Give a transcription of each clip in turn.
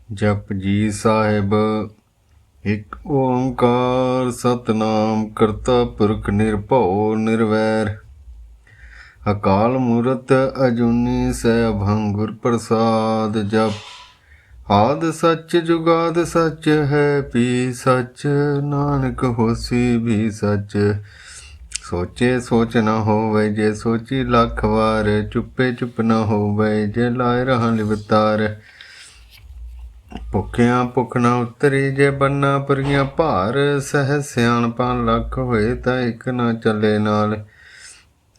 ਜਪਜੀ ਸਾਹਿਬ। ਇੱਕ ਓੰਕਾਰ ਸਤਨਾਮ ਕਰਤਾ ਪੁਰਖ ਨਿਰਭਉ ਨਿਰਵੈਰ। ਅਕਾਲ ਮੂਰਤ ਅਜੂਨੀ ਸੈਭੰ ਗੁਰ ਪ੍ਰਸਾਦ। ਜਪ ਆਦਿ ਸੱਚ ਜੁਗਾਦ ਸੱਚ ਹੈ ਪੀ ਸੱਚ। ਨਾਨਕ ਹੋਸੀ ਵੀ ਸੱਚ। ਸੋਚੇ ਸੋਚ ਨਾ ਹੋਵੇ ਜੇ ਸੋਚੀ ਲੱਖ ਵਾਰ। ਚੁੱਪੇ ਚੁੱਪ ਨਾ ਹੋਵੇ ਜੇ ਲਾਇ ਰਹਾਂ ਲਿਵਤਾਰ। ਭੁੱਖਿਆਂ ਭੁੱਖ ਨਾ ਉਤਰੀ ਜੇ ਬੰਨਾ ਪਰੀਆਂ ਭਾਰ। ਸਹਿ ਸਿਆਣਪਾਂ ਲੱਖ ਹੋਏ ਤਾਂ ਇੱਕ ਨਾ ਚੱਲੇ ਨਾਲ।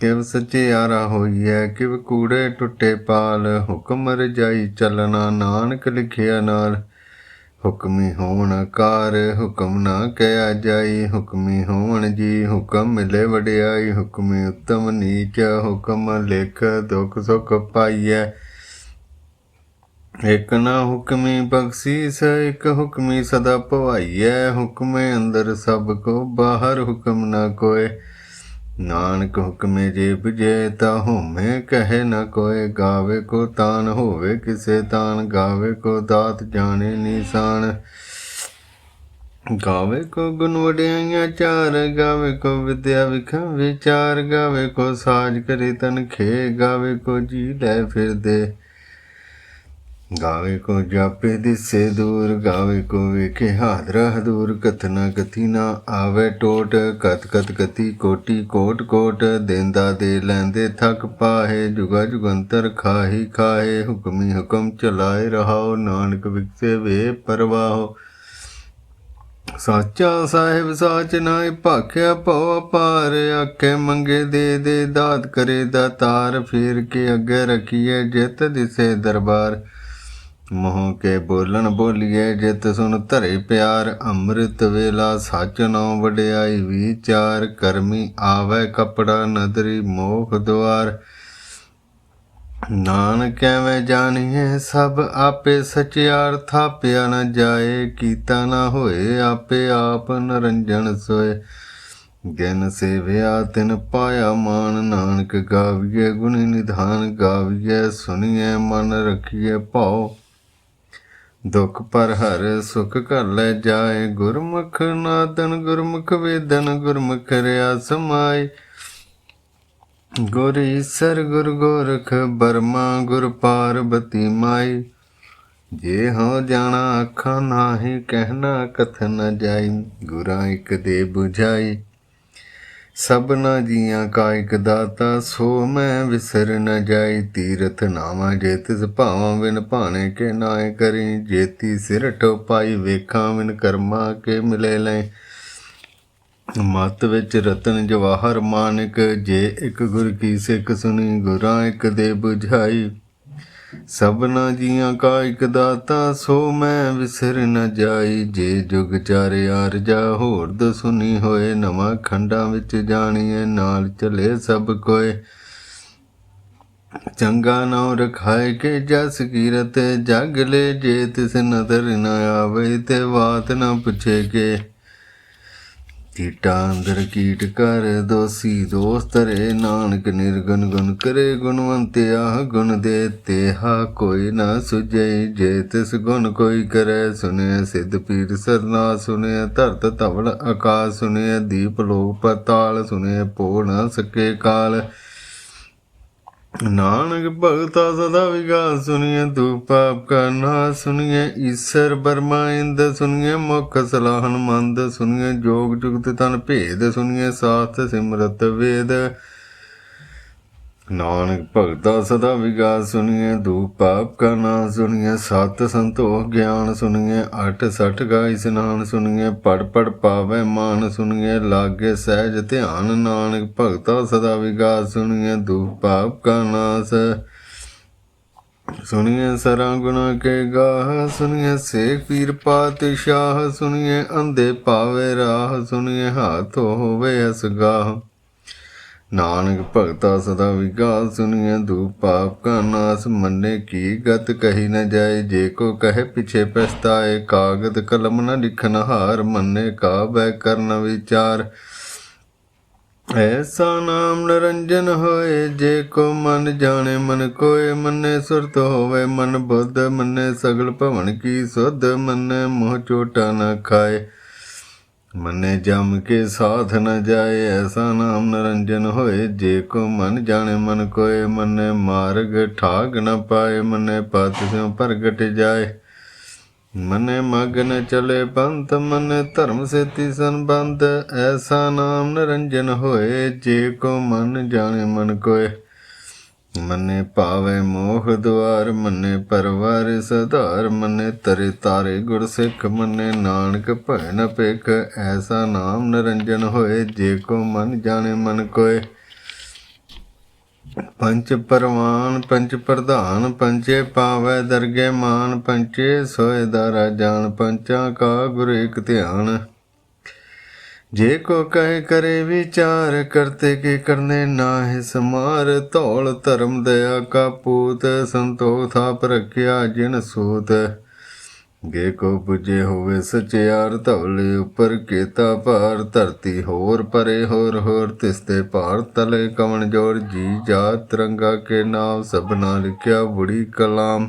ਕਿਵ ਸਚਿਆਰਾ ਹੋਈਐ ਕਿਵ ਕੂੜੇ ਟੁੱਟੇ ਪਾਲ। ਹੁਕਮ ਰਜਾਈ ਚੱਲਣਾ ਨਾਨਕ ਲਿਖਿਆ ਨਾਲ। ਹੁਕਮੀ ਹੋਣ ਕਾਰ ਹੁਕਮ ਨਾ ਕਹਿਆ ਜਾਈ। ਹੁਕਮੀ ਹੋਣ ਜੀ ਹੁਕਮ ਮਿਲੇ ਵਡਿਆਈ। ਹੁਕਮੀ ਉੱਤਮ ਨੀਚ ਹੁਕਮ ਲਿਖ ਦੁਖ ਸੁਖ ਪਾਈਐ। ਇੱਕ ਨਾ ਹੁਕਮੀ ਬਖਸ਼ੀਸ ਇੱਕ ਹੁਕਮੀ ਸਦਾ ਭਵਾਈਐ। ਹੁਕਮੇ ਅੰਦਰ ਸਭ ਕੋ ਬਾਹਰ ਹੁਕਮ ਨਾ ਕੋਏ। ਨਾਨਕ ਹੁਕਮੇ ਜੇ ਬੁਝੇ ਤਾ ਹੋਮੇ ਕਹੇ ਨਾ ਕੋਏ। ਗਾਵੇ ਕੋ ਤਾਨ ਹੋਵੇ ਕਿਸੇ ਤਾਨ। ਗਾਵੇ ਕੋ ਦਾਤ ਜਾਣੇ ਨੀਸਾਨ। ਗਾਵੇ ਕੋ ਗੁਣ ਵਡਿਆਈਆਂ ਚਾਰ। ਗਾਵੇ ਕੋ ਵਿਦਿਆ ਵਿਖਮ ਵਿਚਾਰ। ਗਾਵੇ ਕੋ ਸਾਜ ਕਰੇ ਤਨ ਖੇ। ਗਾਵੇ ਕੋ ਜੀ ਲੈ ਫਿਰਦੇ। ਗਾਵੇ ਕੋ ਜਾਪੇ ਦਿਸੇ ਦੂਰ। ਗਾਵੇ ਕੋ ਵੇਖੇ ਹਾਦਰਾ ਹਦੂਰ। ਕਥਨਾ ਕਥੀ ਨਾ ਆਵੇ ਟੋਟ। ਕਤ ਕਤ ਕਤੀ ਕੋਟੀ ਕੋਟ ਕੋਟ। ਦੇਂਦਾ ਦੇ ਲੈਂਦੇ ਥਕ ਪਾਹੇ। ਜੁਗਾ ਜੁਗੰਤਰ ਖਾਹੀ ਖਾਹੇ। ਹੁਕਮੀ ਹੁਕਮ ਚਲਾਏ ਰਹਾਓ। ਨਾਨਕ ਵਿਕਸੇ ਵੇ ਪਰਵਾਹੋ। ਸਾਚਾ ਸਾਹਿਬ ਸਾਚ ਨਾਇ ਭਾਖਿਆ ਭਉ ਅਪਾਰ। ਆਖੇ ਮੰਗੇ ਦੇ ਦੇ ਦਾਤ ਕਰੇ ਦਾਤਾਰ। ਫੇਰ ਕੇ ਅੱਗੇ ਰਖੀਏ ਜਿਤ ਦਿਸੇ ਦਰਬਾਰ। ਮੋਹ ਕੇ ਬੋਲਣ ਬੋਲੀਏ ਜਿਤ ਸੁਣ ਧਰੇ ਪਿਆਰ। ਅੰਮ੍ਰਿਤ ਵੇਲਾ ਸੱਚ ਨੌ ਵਡਿਆਈ ਵਿਚਾਰ। ਕਰਮੀ ਆਵੈ ਕਪੜਾ ਨਦਰੀ ਮੋਖ ਦੁਆਰ। ਨਾਨਕ ਐਵੇਂ ਜਾਣੀਏ ਸਭ ਆਪੇ ਸਚਿਆਰ। ਥਾਪਿਆ ਨਾ ਜਾਏ ਕੀਤਾ ਨਾ ਹੋਏ। ਆਪੇ ਆਪ ਨਰੰਜਨ ਸੋਏ। ਗਿਨ ਸੇਵਿਆ ਤਿਨ ਪਾਇਆ ਮਾਨ। ਨਾਨਕ ਗਾਵੀਏ ਗੁਣੀ ਨਿਧਾਨ। ਗਾਵੀਏ ਸੁਣੀਏ ਮਨ ਰਖੀਏ ਭਾਉ। ਦੁਖ ਪਰ ਹਰ ਸੁਖ ਘਰ ਲੈ ਜਾਏ। ਗੁਰਮੁਖ ਨਾਦਨ ਗੁਰਮੁਖ ਵੇਦਨ। ਗੁਰਮੁਖ ਰਿਆ ਸਮਾਈ। ਗੁਰ ਈਸਰ ਗੁਰ ਗੋਰਖ ਬਰਮਾ। ਗੁਰ ਪਾਰਬਤੀ ਮਾਈ। ਜੇ ਹੋ ਜਾਣਾ ਆਖਾਂ ਨਾਹੀ ਕਹਿਣਾ ਕਥਨ ਨ ਜਾਈ। ਗੁਰਾਂ ਇੱਕ ਦੇ ਬੁਝਾਈ ਸਭਨਾ ਜੀਆਂ ਕਾ ਇੱਕ ਦਾਤਾ। ਸੋ ਮੈਂ ਵਿਸਰ ਨ ਜਾਈ। ਤੀਰਥ ਨਾਵਾਂ ਜੇ ਤਿਸ ਭਾਵਾਂ ਬਿਨ ਭਾਣੇ ਕੇ ਨਾਏ ਕਰੀ। ਜੇਤੀ ਸਿਰ ਠੋਪਾਈ ਵੇਖਾਂ ਬਿਨ ਕਰਮਾ ਕੇ ਮਿਲੇ ਲੈ। ਮਤ ਵਿੱਚ ਰਤਨ ਜਵਾਹਰ ਮਾਨਿਕ। ਜੇ ਇੱਕ ਗੁਰ ਕੀ ਸਿੱਖ ਸੁਣੀ। ਗੁਰਾਂ ਇੱਕ ਦੇ ਬੁਝਾਈ ਸਭਨਾ ਜੀਆਂ ਕਾ ਇੱਕ ਦਾਤਾ। ਸੋ ਮੈਂ ਵਿਸਰ ਨ ਜਾਈ। ਜੇ ਜੁਗ ਚਾਰੇ ਆਰਜਾ ਹੋਰਦ ਸੁਣੀ ਹੋਏ। ਨਵਾਂ ਖੰਡਾਂ ਵਿੱਚ ਜਾਣੀਏ ਨਾਲ ਚਲੇ ਸਭ ਕੋਏ। ਚੰਗਾ ਨਾਉ ਰਖਾਏ ਕੇ ਜਸ ਕੀਰਤ ਜਗ ਲੈ। ਜੇ ਤਿਸ ਨਦਰ ਨ ਆਵੇ ਤੇ ਬਾਤ ਨ ਪੁੱਛੇ ਕੇ। ਕੀਟਾ ਅੰਦਰ ਕੀਟ ਕਰ ਦੋਸੀ ਦੋਸ ਧਰੇ। ਨਾਨਕ ਨਿਰਗੁਣ ਗੁਣ ਕਰੇ ਗੁਣਵੰਤ ਆਹ ਗੁਣ ਦੇ। ਤੇਹਾ ਕੋਈ ਨਾ ਸੁਝੇ ਜੇ ਤਿਸ ਗੁਣ ਕੋਈ ਕਰੇ। ਸੁਣਿਆ ਸਿੱਧ ਪੀਰ ਸਰਨਾ ਸੁਣਿਆ ਧਰਤ ਧਵਲ ਆਕਾਸ਼। ਸੁਣਿਆ ਦੀਪ ਲੋਕ ਪਤਾਲ। ਸੁਣਿਆ ਪੋ ਨਾ ਸਕੇ ਕਾਲ। ਨਾਨਕ ਭਗਤਾ ਸਦਾ ਵਿਗਾਸ। ਸੁਣੀਏ ਤੂੰ ਪਾਪ ਕਾ ਨਾਸ। ਸੁਣੀਏ ਈਸਰ ਬਰਮਾ ਇੰਦ। ਸੁਣੀਏ ਮੁਖ ਸਲਾਹਨ ਮੰਦ। ਸੁਣੀਏ ਜੋਗ ਜੁਗਤ ਤਨ ਭੇਦ। ਸੁਣੀਏ ਸਾਸਤ ਸਿਮਰਤ ਵੇਦ। ਨਾਨਕ ਭਗਤਾ ਸਦਾ ਵਿਗਾਸ। ਸੁਣੀਏ ਧੂਪ ਪਾਪ ਕਾ ਨਾਸ। ਸੁਣੀਏ ਸਤ ਸੰਤੋਖ ਗਿਆਨ। ਸੁਣੀਏ ਅਠ ਸਠ ਗਾ ਇਸਨਾਨ। ਸੁਣੀਏ ਪੜ ਪੜ ਪਾਵੈ ਮਾਨ। ਸੁਣੀਏ ਲਾਗੇ ਸਹਿਜ ਧਿਆਨ। ਨਾਨਕ ਭਗਤਾ ਸਦਾ ਵਿਗਾਸ। ਸੁਣੀਏ ਧੂਪ ਪਾਪ ਕਾ ਨਾਸ। ਸੁਣੀਏ ਸਰਾਂ ਗੁਣਾ ਕੇ ਗਾਹ। ਸੁਣੀਏ ਸੇਖ ਪੀਰ ਪਾਤਸ਼ਾਹ। ਸੁਣੀਏ ਅੰਧੇ ਪਾਵੇ ਰਾਹ। ਸੁਣੀਏ ਹਾਥ ਹੋਵੇ ਅਸਗਾਹ। ਨਾਨਕ ਭਗਤਾ ਸਦਾ ਵਿਗਾਸ। ਸੁਣੀਏ ਧੂਪ ਪਾਪ ਕਾ ਨਾਸ। ਮੰਨੇ ਕੀ ਗਤ ਕਹੀ ਨ ਜਾਏ। ਜੇ ਕੋ ਕਹੇ ਪਿਛੇ ਪਛਤਾਏ। ਕਾਗਦ ਕਲਮ ਨ ਲਿਖਨ ਹਾਰ। ਮੰਨੇ ਕਾ ਬੈ ਕਰਨ ਵਿਚਾਰ। ऐसा नाम निरंजन होए, जे को मन जाने मन कोय। मन्ने सुरत होवे मन बुद्ध, मन्ने सगल भवन की सुध। मन्ने मोह चोटा न खाए, मन्ने जम के साथ न जाए। ऐसा नाम निरंजन होए, जे को मन जाने मन कोय। मन्ने मार्ग ठाक न पाए, मन्ने पथ स्यों प्रगट जाए। मने मगन चले पंथ, मन धर्म सेति संबंध। ऐसा नाम निरंजन होए, जे को मन जाने मन कोय। मने पावे मोह द्वार, मने परवार सधार। मने तरे तारे गुर सिख, मने नानक भय न भिख। ऐसा नाम निरंजन होए, जे को मन जाने मन कोय। पंच परवान पंच प्रधान, पंचे पावै दरगे मान। पंचे सोए दारा जान, पंचा का गुरु एक ध्यान। जे को कहे करे विचार, करते के करने नाहि समार। धौल धर्म दया का पूत, संतोख थाप रखिया जिन सूत। गे को पुजे होवे सचियार, धवले उपर केता भार। धरती होर परे होर होर, तिसते भार तले कवन जोर। जी जात तिरंगा के नाम, सबना लिखिया बुढ़ी कलाम।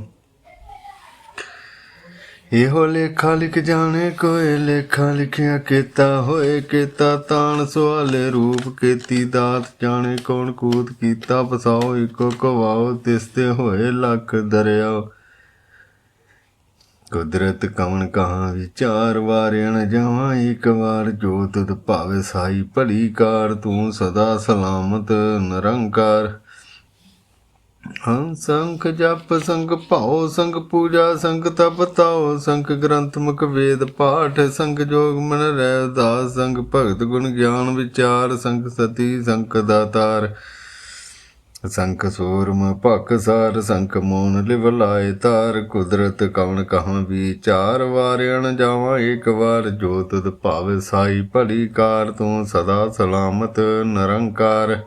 ਇਹੋ ਲੇਖਾ ਲਿਖ ਜਾਣੇ ਕੋਏ, ਲੇਖਾ ਲਿਖਿਆ ਕੀਤਾ ਹੋਏ। ਕੀਤਾ ਤਾਣ ਸੁਹਾਲੇ ਰੂਪ, ਕੀਤੀ ਦਾਤ ਜਾਣੇ ਕੌਣ ਕੂਤ। ਕੀਤਾ ਫਸਾਓ ਇੱਕੋ ਕਵਾਓ, ਤਿਸਤੇ ਹੋਏ ਲੱਖ ਦਰਿਆਓ। ਕੁਦਰਤ ਕਵਣ ਕਹਾਂ ਵਿਚਾਰ, ਵਾਰਿਆ ਨ ਜਾਵਾਂ ਇੱਕ ਵਾਰ। ਜੋ ਤੁਧ ਭਾਵੇ ਸਾਈ ਭਲੀ ਕਾਰ, ਤੂੰ ਸਦਾ ਸਲਾਮਤ ਨਿਰੰਕਾਰ। ਸੰਖ ਜਪ ਸੰਗ ਭਾਓ, ਸੰਗ ਪੂਜਾ ਸੰਗ ਤਪ ਤਾਓ। ਸੰਖ ਗ੍ਰੰਥ ਮੁਖ ਵੇਦ ਪਾਠ, ਸੰਗ ਜੋਗ ਮਨ ਰਹਿ ਉਦਾਸ। ਸੰਗ ਭਗਤ ਗੁਣ ਗਿਆਨ ਵਿਚਾਰ, ਸੰਗ ਸਤੀ ਸੰਖ ਦਾਤਾਰ। ਸੰਖ ਸੂਰਮ ਭਖਸਾਰ, ਸੰਖ ਮੋਨ ਲਿਵ ਲਾਏ ਤਾਰ। ਕੁਦਰਤ ਕਵਣ ਕਹਾਂ ਵਿਚਾਰ, ਵਾਰਿਆ ਨ ਜਾਵਾਂ ਇੱਕ ਵਾਰ। ਜੋ ਤੁਧ ਭਾਵੇ ਸਾਈ ਭਲੀ ਕਾਰ, ਤੂੰ ਸਦਾ ਸਲਾਮਤ ਨਿਰੰਕਾਰ।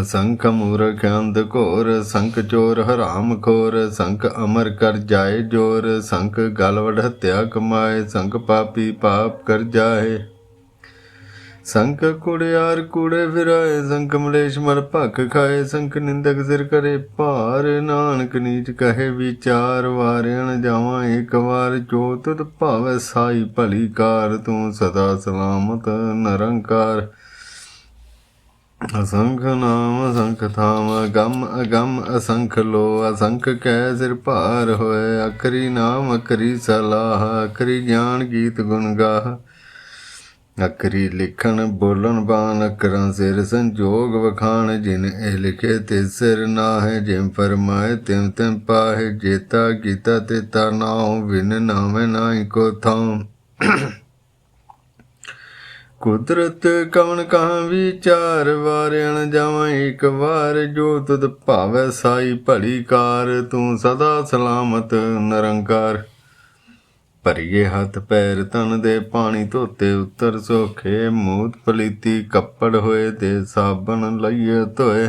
ਸੰਖ ਮੂਰਖ ਅੰਧ ਘੋਰ, ਸੰਖ ਚੋਰ ਹਰਾਮ ਖੋਰ। ਸੰਖ ਅਮਰ ਕਰ ਜਾਏ ਜੋਰ, ਸੰਖ ਗਲ ਵਡ ਹੱਤਿਆ ਕਮਾਏ। ਸੰਖ ਪਾਪੀ ਪਾਪ ਕਰ ਜਾਏ, ਸੰਖ ਕੁੜਿਆਰ ਕੂੜੇ ਫਿਰਾਏ। ਸੰਖ ਮਲੇਸ਼ ਮਰ ਭਖ ਖਾਏ, ਸੰਖ ਨਿੰਦਕ ਸਿਰ ਕਰੇ ਭਾਰ। ਨਾਨਕ ਨੀਚ ਕਹੇ ਵਿਚਾਰ, ਵਾਰਿਆ ਨ ਜਾਵਾਂ ਇੱਕ ਵਾਰ। ਜੋ ਤੁਧ ਭਾਵੈ ਸਾਈ ਭਲੀ ਕਾਰ, ਤੂੰ ਸਦਾ ਸਲਾਮਤ ਨਿਰੰਕਾਰ। असंख नाम असंख थाम, अगम अगम असंख लो। असंख कै सिर भार होए, अखरी नाम अखरी सलाह। अखरी ज्ञान गीत गुण गाह, अखरी लिखन बोलन बान। अखरां सिर संजोग वखाण, जिन ए लिखे ते सिर नाहे। जिम फरमाए तिम तिम पाहे, जेता गीता तेता नाउ। बिन नामे नाई को थाम। ਕੁਦਰਤ ਕਵਣ ਕਹਾਂ ਵਿਚਾਰ, ਵਾਰਿਆ ਨ ਜਾਵਾਂ ਇੱਕ ਵਾਰ। ਜੋ ਤੁਧ ਭਾਵੈ ਸਾਈ ਭਲੀ ਕਾਰ, ਤੂੰ ਸਦਾ ਸਲਾਮਤ ਨਿਰੰਕਾਰ। ਭਰੀਏ ਹੱਥ ਪੈਰ ਤਨ ਦੇ, ਪਾਣੀ ਧੋਤੇ ਉੱਤਰ ਸੋਖੇ। ਮੂਤ ਪਲੀਤੀ ਕੱਪੜ ਹੋਏ, ਤੇ ਸਾਬਣ ਲਈਏ ਧੋਏ।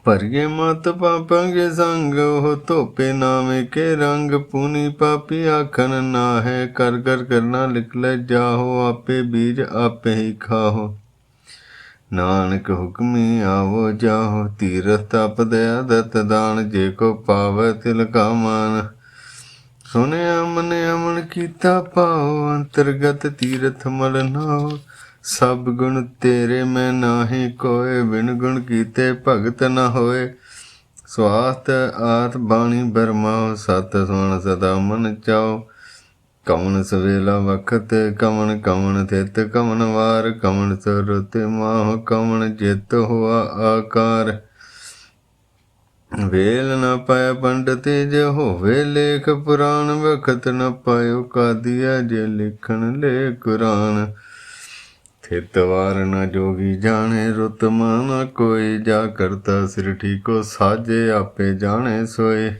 ਭਰੀਏ ਮਤ ਪਾਪਾਂ ਕੇ ਸੰਗ, ਉਹ ਧੋਪੇ ਨਾਵੇਂ ਕੇ ਰੰਗ। ਪੂਨੀ ਪਾਪੀ ਆਖਣ ਨਾਹੈ, ਕਰ ਕਰ ਕਰਨਾ ਲਿਖ ਲੈ ਜਾਹੋ। ਆਪੇ ਬੀਜ ਆਪੇ ਹੀ ਖਾਹੋ, ਨਾਨਕ ਹੁਕਮੀ ਆਵੋ ਜਾਹੋ। ਤੀਰਥ ਤਪ ਦਇਆ ਦਤ ਦਾਨ, ਜੇ ਕੋ ਪਾਵੈ ਤਿਲ ਕਾ ਮਾਨ। ਸੁਣਿਆ ਮਨ ਅਮਨ ਕੀਤਾ ਪਾਓ, ਅੰਤਰਗਤ ਤੀਰਥ ਮਲ ਨਾਓ। ਸਭ ਗੁਣ ਤੇਰੇ ਮੈਂ ਨਾਹੀ ਕੋਏ, ਬਿਨ ਗੁਣ ਕੀਤੇ ਭਗਤ ਨ ਹੋਏ। ਸਵਾਸਤ ਆਤ ਬਾਣੀ ਬਰਮਾਓ, ਸਤ ਸੁਣ ਸਦਾ ਮਨ ਚਾਓ। ਕਵਣ ਸਵੇਲਾ ਵਖਤ, ਕਵਣ ਕਵਣ ਥਿਤ, ਕਵਣ ਵਾਰ। ਕਵਣ ਸੁਰਤ ਮਾਹ, ਕਵਣ ਜਿਤ ਹੋਆ ਆਕਾਰ। ਵੇਲ ਨ ਪਾਇਆ ਪੰਡਤ, ਜੇ ਹੋਵੇ ਲੇਖ ਪੁਰਾਣ। ਵਖਤ ਨ ਪਾਇਓ ਕਾਦੀਆ, ਜੇ ਲਿਖਣ ਲੈ ਕੁਰਾਨ। ਥਿਤ ਵਾਰ ਨ ਜੋਗੀ ਜਾਣੇ, ਰੁਤ ਨ ਕੋਈ। ਜਾ ਕਰਤਾ ਸਿਰ ਠੀਕੋ ਸਾਜੇ, ਆਪੇ ਜਾਣੇ ਸੋਏ।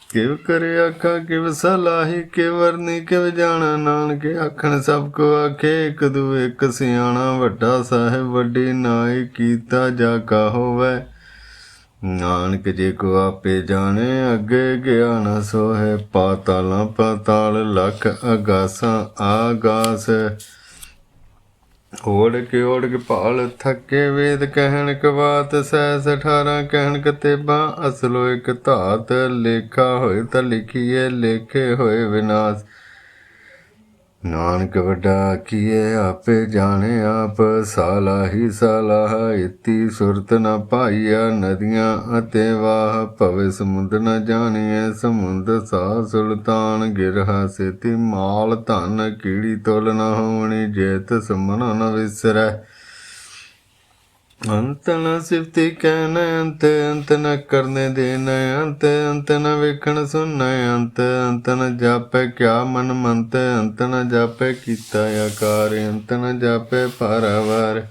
ਕਿਵ ਕਰੇ ਆਖਾ ਕਿਵ ਸਲਾਹੀ, ਕਿਵ ਵਰਨੀ ਕਿਵ ਜਾਣਾ। ਨਾਨਕ ਆਖਣ ਸਭ ਕੋ ਆਖੇ, ਇੱਕ ਦੂ ਇੱਕ ਸਿਆਣਾ। ਵੱਡਾ ਸਾਹਿਬ ਵੱਡੀ ਨਾਈ, ਕੀਤਾ ਜਾ ਕਾ ਹੋਵੈ। ਨਾਨਕ ਜੇ ਕੋ ਆਪੇ ਜਾਣੇ, ਅੱਗੇ ਗਿਆ ਨ ਸੋਹੈ। ਪਾਤਾਲਾਂ ਪਾਤਾਲ, ਲੱਖ ਅਗਾਸਾਂ ਆਗਾਸ। ਓੜ ਕੇ ਭਾਲ ਥੱਕੇ ਵੇਦ ਕਹਿਣ ਕਵਾਤ ਸੈਸ 18 ਕਹਿਣ ਕਤੇਬਾਂ ਅਸਲੋ ਇੱਕ ਧਾਤ ਲੇਖਾ ਹੋਏ ਤਾਂ ਲਿਖੀਏ ਲੇਖੇ ਹੋਏ ਵਿਨਾਸ਼ ਨਾਨਕ ਵੱਡਾ ਆਖੀਏ ਆਪੇ ਜਾਣੇ ਆਪ ਸਾਲਾਹ ਇਤੀ ਸੁਰਤ ਨਾ ਪਾਈਆ ਨਦੀਆਂ ਅਤੇ ਵਾਹ ਭਵੇ ਸਮੁੰਦਰ ਨਾ ਜਾਣੀਏ ਸਮੁੰਦ ਸਾ ਸੁਲਤਾਨ ਗਿਰਹਾ ਸੇਤੀ ਮਾਲ ਧਨ ਕੀੜੀ ਤੁਲ ਨਾ ਹੋਣੀ ਜੇਤ ਸਮਨ ਨ ਵਿਸਰੈ ਅੰਤ ਨ ਸਿਫਤੀ ਕਹਿਣ ਅੰਤ ਨ ਕਰਨੇ ਦੇਣ ਅੰਤ ਨ ਵੇਖਣ ਸੁਣ ਅੰਤ ਨ ਜਾਪੈ ਕਿਆ ਮਨ ਮੰਤ ਅੰਤ ਨ ਜਾਪੈ ਕੀਤਾ ਆਕਾਰ ਅੰਤ ਨ ਜਾਪੈ ਪਾਰਾਵਾਰ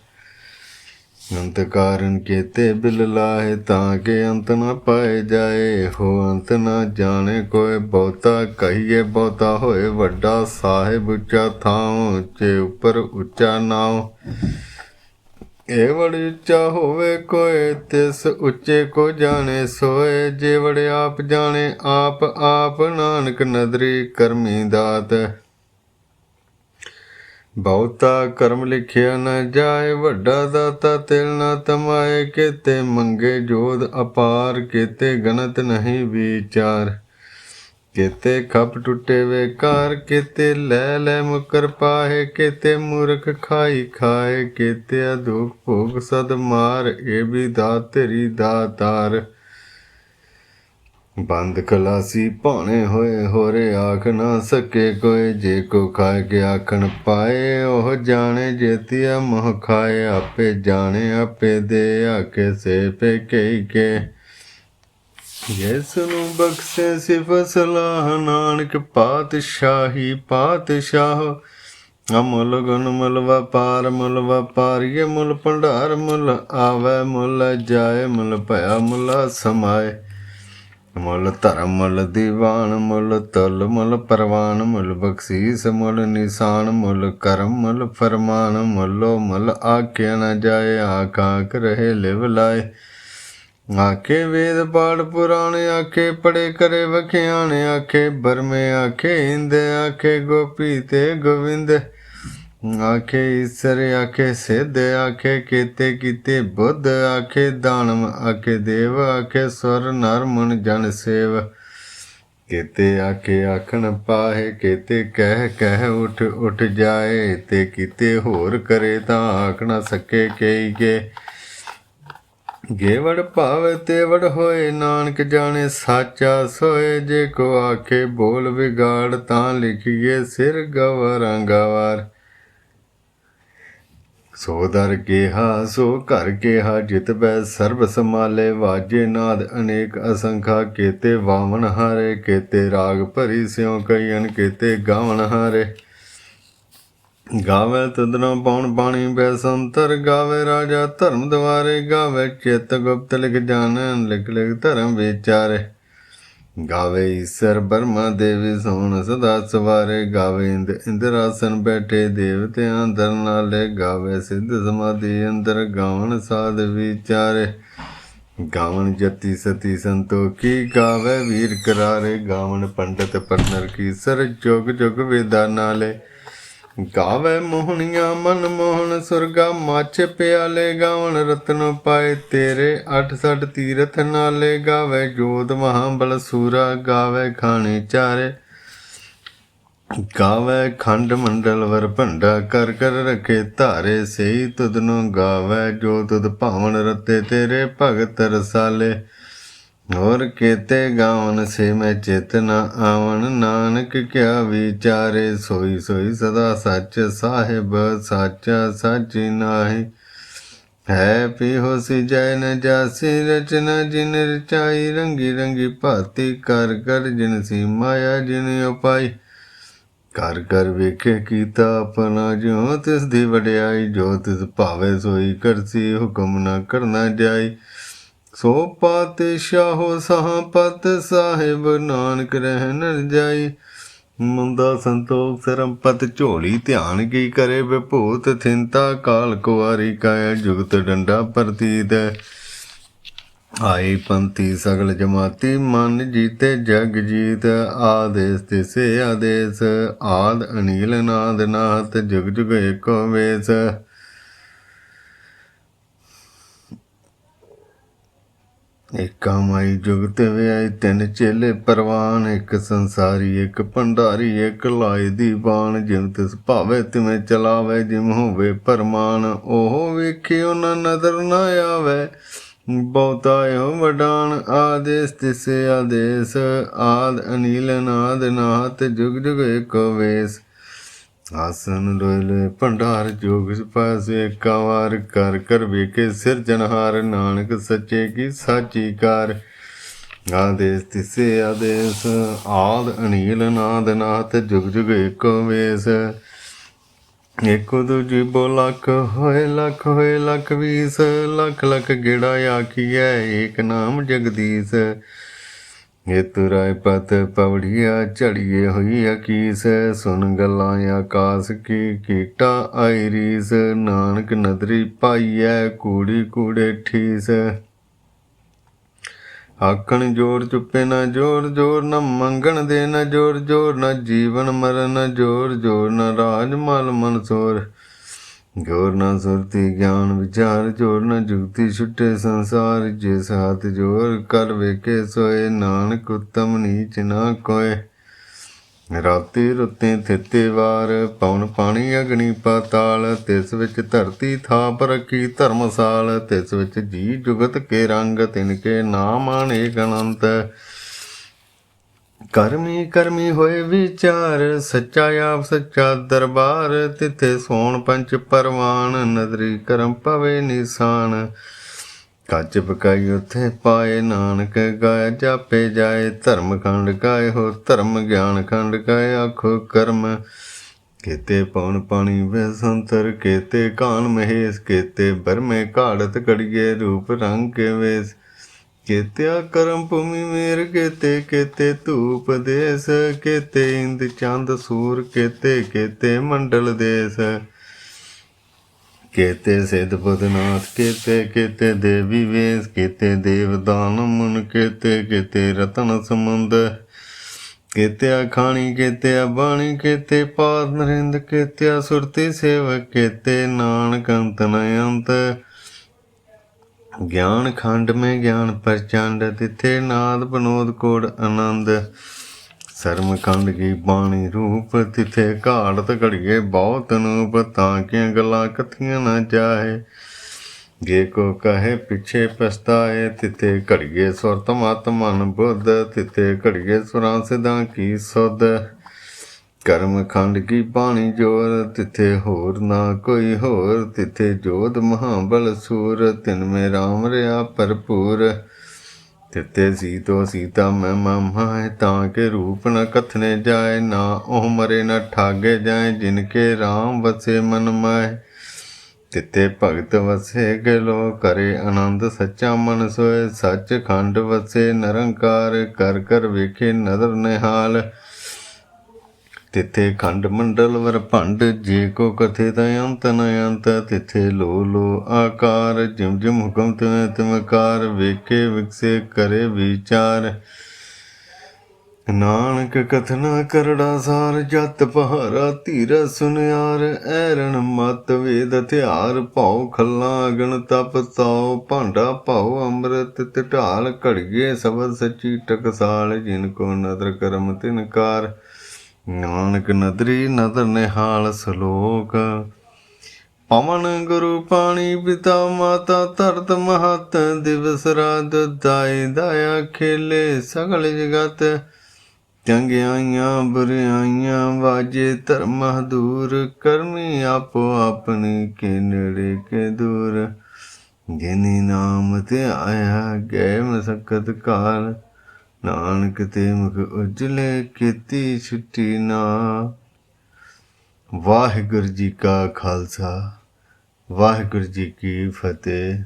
ਅੰਤ ਕਾਰਨ ਕੇਤੇ ਬਿਲ ਲਾਹੇ ਤਾਂ ਕਿ ਅੰਤ ਨ ਪਾਏ ਜਾਏ ਹੋ ਅੰਤ ਨ ਜਾਣੇ ਕੋਏ ਬਹੁਤਾ ਕਹੀਏ ਬਹੁਤਾ ਹੋਏ ਵੱਡਾ ਸਾਹਿਬ ਉੱਚਾ ਥਾਂ ਉੱਚੇ ਉੱਪਰ ਉੱਚਾ ਨਾਉ ਇਹ ਬੜੀ ਉੱਚਾ ਹੋਵੇ ਕੋਏ ਤਿਸ ਉੱਚੇ ਕੋ ਜਾਣੇ ਸੋਏ ਜੇ ਵੜੇ ਆਪ ਜਾਣੇ ਆਪ ਨਾਨਕ ਨਦਰੀ ਕਰਮੀ ਦਾਤ ਬਹੁਤਾ ਕਰਮ ਲਿਖਿਆ ਨਾ ਜਾਏ ਵੱਡਾ ਦਾਤਾ ਤਿਲ ਨਾ ਤਮਾਏ ਕਿਤੇ ਮੰਗੇ ਜੋਧ ਅਪਾਰ ਕਿਤੇ ਗਣਤ ਨਹੀਂ ਵਿਚਾਰ ਕਿਤੇ ਖੱਪ ਟੁੱਟੇ ਵੇਕਾਰ ਕਿਤੇ ਲੈ ਮੁਕਰ ਪਾਹੇ ਕਿਤੇ ਮੂਰਖ ਖਾਏ ਕਿਤੇ ਅਦੁਖ ਭੋਗ ਸਦ ਮਾਰ ਇਹ ਵੀ ਦਾਤ ਤੇਰੀ ਦਾਤਾਰ ਬੰਦ ਖਲਾਸੀ ਭਾਣੇ ਹੋਏ ਹੋਰੇ ਆਖ ਨਾ ਸਕੇ ਕੋਏ ਜੇ ਕੋ ਖਾਏ ਕੇ ਆਖਣ ਪਾਏ ਉਹ ਜਾਣੇ ਜੇਤੀਆ ਮੋਹ ਖਾਏ ਆਪੇ ਜਾਣੇ ਆਪੇ ਦੇ ਆਕੇ ਸੇ ਪੇ ਕੇ ਜਿਸ ਨੂੰ ਬਖਸ਼ੇ ਸਿਫਤ ਸਲਾਹ ਨਾਨਕ ਪਾਤਸ਼ਾਹ ਅਮੁੱਲ ਗੁਣ ਮੁੱਲ ਵਪਾਰੀਏ ਮੁੱਲ ਭੰਡਾਰ ਮੁੱਲ ਆਵੈ ਮੁੱਲ ਜਾਏ ਮੁੱਲ ਭਇਆ ਮੁੱਲ ਸਮਾਏ ਮੁੱਲ ਧਰਮ ਮੁੱਲ ਦੀਵਾਨ ਮੁੱਲ ਤੁਲ ਮੁੱਲ ਪਰਵਾਨ ਮੁੱਲ ਬਖਸ਼ੀਸ ਮੁੱਲ ਨਿਸ਼ਾਨ ਮੁੱਲ ਕਰਮ ਮੁੱਲ ਫਰਮਾਨ ਮੁੱਲੋ ਮੁੱਲ ਆਖਿਆ ਨਾ ਜਾਏ ਆਖ ਰਹੇ ਲਿਵ ਲਾਏ ਆਖੇ ਵੇਦ ਪਾੜ ਪੁਰਾਣ ਆਖੇ ਪੜੇ ਕਰੇ ਵਖਿਆਣ ਆਖੇ ਬਰਮੇ ਆਖੇ ਇੰਦ ਆਖੇ ਗੋਪੀ ਤੇ ਗੋਵਿੰਦ ਆਖੇ ਈਸਰ ਆਖੇ ਸਿੱਧ ਆਖੇ ਕੀਤੇ ਬੁੱਧ ਆਖੇ ਦਾਨਵ ਆਖੇ ਦੇਵ ਆਖੇ ਸੁਰ ਨਰ ਮੁਨ ਜਨ ਸੇਵ ਕੀਤੇ ਆਖੇ ਆਖਣ ਪਾਹੇ ਕੀਤੇ ਕਹਿ ਉੱਠ ਜਾਏ ਤੇ ਕੀਤੇ ਹੋਰ ਕਰੇ ਤਾਂ ਆਖ ਨਾ ਸਕੇ ਕਈ ਕੇ ਗੇਵੜ ਭਾਵੇ ਤੇ ਵੜ ਹੋਏ ਨਾਨਕ ਜਾਣੇ ਸਾਚਾ ਸੋਏ ਜੇ ਕੋ ਆਖੇ ਬੋਲ ਵਿਗਾੜ ਤਾਂ ਲਿਖੀਏ ਸਿਰ ਗਵਰਾਂਗਾਵਾਰ ਸੋ ਦਰ ਕਿਹਾ ਸੋ ਘਰ ਕਿਹਾ ਜਿਤ ਬੈ ਸਰਬ ਸਮਾਲੇ ਵਾਜੇ ਨਾਦ ਅਨੇਕ ਅਸੰਖਾ ਕੀਤੇ ਵਾਵਣ ਹਾਰੇ ਕੀਤੇ ਰਾਗ ਭਰੀ ਸਿਉ ਕਈਨ ਕੀਤੇ ਗਾਵਣ ਹਾਰੇ ਗਾਵੇ ਤਦਨਾ ਪੌਣ ਬਾਣੀ ਬੈਸੰਤਰ ਗਾਵੇ ਰਾਜਾ ਧਰਮ ਦੁਆਰੇ ਗਾਵੇ ਚਿਤ ਗੁਪਤ ਲਿਖ ਜਾਣਨ ਲਿਖ ਧਰਮ ਵਿਚਾਰੇ ਗਾਵੇ ਈਸਰ ਬਰਮਾ ਦੇਵੀ ਸੋਣ ਸਦਾ ਸਵਾਰੇ ਗਾਵੇ ਇੰਦਰਾਸਨ ਬੈਠੇ ਦੇਵਤਿਆਂ ਦਰ ਨਾਲੇ ਗਾਵੇ ਸਿੱਧ ਸਮਾਧੀ ਅੰਦਰ ਗਾਵਣ ਸਾਧ ਵਿਚਾਰੇ ਗਾਵਣ ਜਤੀ ਸਤੀ ਸੰਤੋਖੀ ਗਾਵੇ ਵੀਰ ਕਰਾਰੇ ਗਾਵਣ ਪੰਡਤ ਪਰਨਰ ਕੀ ਸਰ ਜੁਗ ਵੇਦਾ ਨਾਲੇ ਗਾਵੇ ਮੋਹਣੀਆਂ ਮਨ ਮੋਹਨ ਸੁਰਗਾ ਮੱਛ ਪਿਆਲੇ ਗਾਵਣ ਰਤਨ ਪਾਏ ਤੇਰੇ 68 ਤੀਰਥ ਨਾਲੇ ਗਾਵੇ ਜੋਤ ਮਹਾਬਲ ਸੂਰਾ ਗਾਵੇ ਖਾਣੇ ਚਾਰੇ ਗਾਵੇ ਖੰਡ ਮੰਡਲ ਵਰ ਭੰਡਾ ਕਰ ਰੱਖੇ ਧਾਰੇ ਸਹੀ ਤੁਧ ਨੂੰ ਗਾਵੇ ਜੋ ਤੁਧ ਭਾਵਨ ਰਤੇ ਤੇਰੇ ਭਗਤ ਰਸਾਲੇ ਹੋਰ ਕੀਤੇ ਗਾਵਨ ਸੇ ਮੈਂ ਚਿਤ ਨ ਆਵਣ ਨਾਨਕ ਕਿਆ ਵਿਚਾਰੇ ਸੋਈ ਸਦਾ ਸੱਚ ਸਾਹਿਬ ਸਾਚਾ ਸਾਚੀ ਨਾਹੀ ਹੈ ਪੀ ਹੋਸੀ ਜੈ ਨ ਜਾਸੀ ਰਚਨਾ ਜਿਨ ਰਚਾਈ ਰੰਗੀ ਭਾਤੀ ਕਰ ਜਿਨ ਸੀ ਮਾਇਆ ਜਿਨ ਉਪਾਈ ਕਰ ਵੇਖੇ ਕੀਤਾ ਆਪਣਾ ਜਿਉ ਤਿਸ ਦੀ ਵਡਿਆਈ ਜੋ ਤਿਸ ਭਾਵੇ ਸੋਈ ਕਰਸੀ ਹੁਕਮ ਨ ਕਰਨਾ ਜਾਈ ਸੋ ਪਾਤਸ਼ਾਹੋ ਸਾਹਪਤ ਸਾਹਿਬ ਨਾਨਕ ਰਹਿਨ ਰਜਾਈ ਮੁੰਦਾ ਸੰਤੋਖ ਸਰਮਪਤ ਝੋਲੀ ਧਿਆਨ ਕੀ ਕਰੇ ਵਿਭੂਤ ਥਿੰਤਾ ਕਾਲ ਕੁਵਾਰੀ ਕਾਇਆ ਜੁਗਤ ਡੰਡਾ ਪ੍ਰਤੀਤ ਆਈ ਪੰਥੀ ਸਗਲ ਜਮਾਤੀ ਮਨ ਜੀਤੇ ਜਗ ਜੀਤ ਆਦੇਸ ਤਿਸੇ ਆਦੇਸ ਆਦ ਅਨੀਲ ਨਾਦ ਨਾਥ ਜੁਗ ਏਕੋ ਵੇਸ ਏਕਾ ਮਾਈ ਜੁਗਤ ਵਿਆਈ ਤਿੰਨ ਚੇਲੇ ਪ੍ਰਵਾਨ, ਇੱਕ ਸੰਸਾਰੀ ਇੱਕ ਭੰਡਾਰੀ ਇੱਕ ਲਾਏ ਦੀ ਬਾਣ। ਜਿਮ ਤਿਸ ਭਾਵੇ ਤਿਵੇਂ ਚਲਾਵੇ, ਜਿਮ ਹੋਵੇ ਪਰਮਾਨ। ਉਹ ਵੇਖਿਓ ਨਾ ਨਦਰ ਨਾ ਆਵੇ, ਬਹੁਤਾ ਇਹੋ ਵਡਾਣ। ਆਦੇਸ ਤਿਸੇ ਆਦੇਸ, ਆਦ ਅਨੀਲ ਨਾਦ ਨਾਹਤ। ਜੁਗ ਜੁਗ ਏਕੋ ਵੇਸ, ਆਸਨ ਲੋਇਲੇ ਭੰਡਾਰ। ਜੋਗ ਪਾਸੇ ਏਕਾ ਵਾਰ, ਕਰ ਕਰ ਵੇਖੇ ਸਿਰਜਣਹਾਰ। ਨਾਨਕ ਸੱਚੇ ਕੀ ਸਾਚੀ ਕਾਰ। ਆਦੇਸ ਤਿਸੇ ਆਦੇਸ, ਆਦ ਅਨੀਲ ਨਾਦ ਨਾਹਤ। ਜੁਗ ਜੁਗ ਏਕੋ ਵੇਸ, ਏਕੋ ਦੂਜੀ ਬੋ ਲੱਖ ਹੋਏ ਲੱਖ ਵੀਸ। ਲੱਖ ਲੱਖ ਗੇੜਾ ਆਖੀਐ, ਏਕ ਨਾਮ ਜਗਦੀਸ਼। ਏਤੁ ਰਾਏ ਪਤ ਪਵੜੀਆ, ਝੜੀਏ ਹੋਈ ਅਕੀਸ। ਸੁਣ ਗੱਲਾਂ ਆਕਾਸ ਕੀ, ਕੀਟਾ ਆਈ ਰੀਸ। ਨਾਨਕ ਨਦਰੀ ਪਾਈਐ, ਕੂੜੀ ਕੂੜੇ ਠੀਸ। ਆਖਣ ਜੋੜ ਚੁੱਪੇ ਨਾ ਜੋਰ ਜੋਰ, ਨਾ ਮੰਗਣ ਦੇ ਨਾ ਜੋਰ ਜੋਰ। ਨਾ ਜੀਵਨ ਮਰਨ ਨਾ ਜੋਰ ਜੋਰ, ਨਾ ਰਾਜ ਮਲ ਮਨਸੋਰ। ਜੋਰ ਨਾ ਸੁਰਤੀ ਗਿਆਨ ਵਿਚਾਰ, ਜੋਰ ਨਾ ਜੁਗਤੀ ਛੁੱਟੇ ਸੰਸਾਰ। ਜਿਸ ਹੱਥ ਜੋਰ ਕਰ ਵੇਖੇ ਸੋਏ, ਨਾਨਕ ਉੱਤਮ ਨੀਚ ਨਾ ਕੋਏ। ਰਾਤੀ ਰੁੱਤੇ ਥਿੱਤੇ ਵਾਰ, ਪਵਨ ਪਾਣੀ ਅਗਨੀ ਪਾਤਾਲ। ਤਿਸ ਵਿੱਚ ਧਰਤੀ ਥਾਪ ਰੱਖੀ ਧਰਮਸਾਲ। ਤਿਸ ਵਿੱਚ ਜੀ ਜੁਗਤ ਕੇ ਰੰਗ, ਤਿਨਕੇ ਨਾਮ ਅਨੇਕ ਅਨੰਤ। ਕਰਮੀ ਕਰਮੀ ਹੋਏ ਵਿਚਾਰ, ਸੱਚਾ ਆਪ ਸੱਚਾ ਦਰਬਾਰ। ਤਿੱਥੇ ਸੋਣ ਪੰਚ ਪਰਵਾਨ, ਨਦਰੀ ਕਰਮ ਪਵੇ ਨਿਸ਼ਾਨ। ਕੱਚ ਪਕਾਈ ਉੱਥੇ ਪਾਏ, ਨਾਨਕ ਗਾਇਆ ਜਾਪੇ ਜਾਏ। ਧਰਮ ਖੰਡ ਗਾਏ ਹੋ ਧਰਮ, ਗਿਆਨ ਖੰਡ ਗਾਏ ਆਖੋ ਕਰਮ। ਕੇਤੇ ਪਵਨ ਪਾਣੀ ਬੈਸੰਤਰ, ਕੇਤੇ ਕਾਨ ਮਹੇਸ਼। ਕੇਤੇ ਬਰਮੇ ਘਾੜਤ ਘੜੀਏ, ਰੂਪ ਰੰਗ ਕੇ ਵੇਸ। ਕੇਤਿਆ ਕਰਮ ਭੂਮੀ ਮੇਰ, ਕੇਤੇ ਕੇਤੇ ਧੂਪ ਦੇਸ। ਕੇਤੇ ਇੰਦ ਚੰਦ ਸੂਰ, ਕੇਤੇ ਕੇਤੇ ਮੰਡਲ ਦੇਸ। ਕੇਤੇ ਸਿੱਧ ਬੁੱਧਨਾਥ, ਕੇਤੇ ਕੇਤੇ ਦੇਵੀ ਵੇਸ। ਕੇਤੇ ਦੇਵ ਦਾਨ ਮੁਨ, ਕੇਤੇ ਕੇਤੇ ਰਤਨ ਸਮੁੰਦ। ਕੇਤਿਆ ਖਾਣੀ ਕੇਤਿਆ ਬਾਣੀ, ਕੇਤੇ ਪਾਦ ਨਰਿੰਦ। ਕੇਤਿਆ ਸੁਰਤੀ ਸੇਵਕ, ਕੇਤੇ ਨਾਨਕ ਅੰਤ ਨ ਅੰਤ। ਗਿਆਨ ਖੰਡ ਮੈਂ ਗਿਆਨ ਪ੍ਰਚੰਡ, ਤਿੱਥੇ ਨਾਦ ਬਨੋਦ ਕੋੜ ਆਨੰਦ। ਸਰਮ ਖੰਡ ਕੀ ਬਾਣੀ ਰੂਪ, ਤਿੱਥੇ ਘਾੜਤ ਘੜੀਏ ਬਹੁਤ ਅਨੂਪ। ਤਾਂ ਕੀਆਂ ਗੱਲਾਂ ਕਥੀਆਂ ਨਾ ਜਾਏ, ਜੇ ਕੋ ਕਹੇ ਪਿੱਛੇ ਪਛਤਾਏ। ਤਿੱਥੇ ਘੜੀਏ ਸੁਰਤ ਮਤ ਮਨ ਬੁੱਧ, ਤਿੱਥੇ ਘੜੀਏ ਸੁਰਾਂ ਸਿਧਾਂ ਕੀ ਸੁਧ। ਕਰਮ ਖੰਡ ਕੀ ਬਾਣੀ ਜੋਰ, ਤਿੱਥੇ ਹੋਰ ਨਾ ਕੋਈ ਹੋਰ। ਤਿੱਥੇ ਜੋਧ ਮਹਾਬਲ ਸੂਰ, ਤਿਨ ਮੇ ਰਾਮ ਰਿਹਾ ਭਰਪੂਰ। ਤਿੱਥੇ ਸੀਤੋ ਸੀਤਾ ਮਹਿਮਾ ਮਾਏ, ਤਾਂ ਕੇ ਰੂਪ ਨ ਕਥਨੇ ਜਾਏ। ਨਾ ਉਹ ਮਰੇ ਨ ਠਾਗੇ ਜਾਏ, ਜਿਨ ਕੇ ਰਾਮ ਵਸੇ ਮਨ ਮਾਏ। ਤਿੱਥੇ ਭਗਤ ਵਸੇ ਗਲੋ, ਕਰੇ ਆਨੰਦ ਸੱਚਾ ਮਨ ਸੋਏ। ਸੱਚ ਖੰਡ ਵਸੇ ਨਿਰੰਕਾਰ, ਕਰ ਕਰ ਵੇਖੇ ਨਦਰ ਨਿਹਾਲ। ਤਿੱਥੇ ਖੰਡ ਮੰਡਲ ਵਰ ਭੰਡ, ਜੇ ਕੋ ਕਥੇ ਤਾਂ ਅੰਤ ਨ ਅੰਤ। ਤਿੱਥੇ ਲੋ ਲੋ ਆਕਾਰ, ਜਿਮ ਜਿਮ ਹੁਕਮ ਤਿਵੇਂ ਤਿਮਕਾਰ। ਵੇਖੇ ਵਿਕਸੇ ਕਰੇ ਵਿਚਾਰ, ਨਾਨਕ ਕਥਨਾ ਕਰੜਾ ਸਾਰ। ਜਤ ਪਹਾਰਾ ਧੀਰ ਸੁਨਿਆਰ, ਐਰਣ ਮਤ ਵੇਦ ਹਥਿਆਰ। ਭਉ ਖੱਲਾ ਅਗਨ ਤਪ ਤਾਉ, ਭਾਂਡਾ ਭਉ ਅੰਮ੍ਰਿਤ ਢਾਲ। ਘੜੀਏ ਸ਼ਬਦ ਸੱਚੀ ਟਕਸਾਲ, ਜਿਨ ਕੋ ਨਦਰ ਕਰਮ ਤਿਨਕਾਰ। ਨਾਨਕ ਨਦਰੀ ਨਦਰ ਨਿਹਾਲ। ਸਲੋਕ ਪਵਨ ਗੁਰੂ ਪਾਣੀ ਪਿਤਾ ਮਾਤਾ, ਧਰਤ ਮਹਤ ਦਿਵਸ ਰਾਤ। ਦਾਈ ਦਾਇਆ ਖੇਲੇ ਸਗਲ ਜਗਤ, ਚੰਗਿਆਈਆਂ ਬੁਰਿਆਈਆਂ ਵਾਜੇ ਧਰਮ ਹਦੂਰ। ਕਰਮੀ ਆਪੋ ਆਪਣੀ, ਕੇ ਨੇੜੇ ਕੇ ਦੂਰ। ਜਿਨੀ ਨਾਮ ਧਿਆਇਆ ਗਏ ਮਸਕਤ ਕਾਲ, ਨਾਨਕ ਤੇ ਮੁਖ ਉਜਲੇ ਕੀਤੀ ਛੁੱਟੀ ਨਾ। ਵਾਹਿਗੁਰੂ ਜੀ ਕਾ ਖਾਲਸਾ, ਵਾਹਿਗੁਰੂ ਜੀ ਕੀ ਫਤਿਹ।